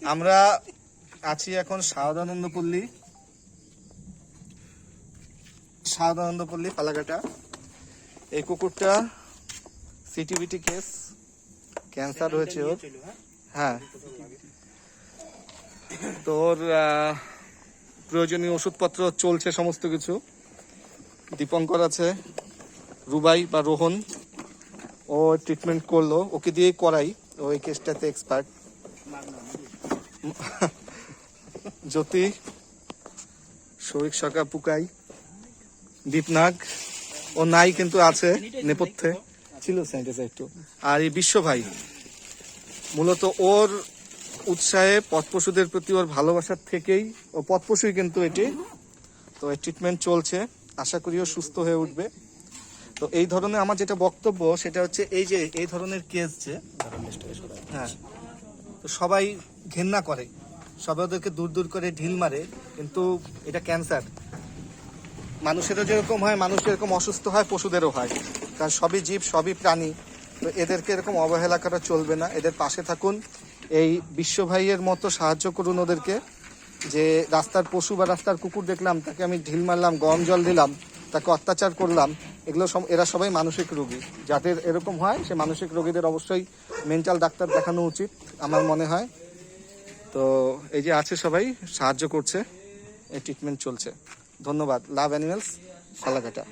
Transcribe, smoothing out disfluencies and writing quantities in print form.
আমরা আছি এখন শারদানন্দপল্লী ফালাকাটা। এই কুকুরটা সিটিবিটি কেস, ক্যান্সার হয়েছে ওর। হ্যাঁ, তোর প্রয়োজনীয় ওষুধপত্র চলছে সমস্ত কিছু। দীপঙ্কর আছে, রুবাই বা রোহন, ও ট্রিটমেন্ট করলো, ওকে দিয়েই করাই, ও এই কেসটাতে এক্সপার্ট। জ্যোতি, শরিক সকা, পুকাই, দীপনাগ ও নাই কিন্তু আছে নেপথ্যে, ছিল স্যানিটাইজার একটু। আর এই বিশ্ব ভাই মূলত ওর উৎসাহে, পথ পশুদের প্রতি ওর ভালোবাসার থেকেই, ও পথ পশুই কিন্তু এটি। তো এই ট্রিটমেন্ট চলছে, আশা করি ও সুস্থ হয়ে উঠবে। তো এই ধরনের আমার যেটা বক্তব্য সেটা হচ্ছে, এই যে এই ধরনের কেস যে, হ্যাঁ, তো সবাই ঘেন্না করে, সবাই ওদেরকে দূর দূর করে ঢিল মারে, কিন্তু এটা ক্যান্সার। মানুষেরও যেরকম হয়, মানুষ যেরকম অসুস্থ হয়, পশুদেরও হয়, কারণ সবই জীব, সবই প্রাণী। তো এদেরকে এরকম অবহেলা করা চলবে না, এদের পাশে থাকুন। এই বিশ্ব ভাইয়ের মতো সাহায্য করুন ওদেরকে। যে রাস্তার পশু বা রাস্তার কুকুর দেখলাম, তাকে আমি ঢিল মারলাম, গরম জল দিলাম, তাকে অত্যাচার করলাম, এগুলো এরা সবাই মানসিক রোগী। যাদের এরকম হয়, সে মানসিক রোগীদের অবশ্যই মেন্টাল ডাক্তার দেখানো উচিত আমার মনে হয়। তো এই যে আছে, সবাই সাহায্য করছে, এই ট্রিটমেন্ট চলছে। ধন্যবাদ। লাভ অ্যানিমেলস, ফালাকাটা।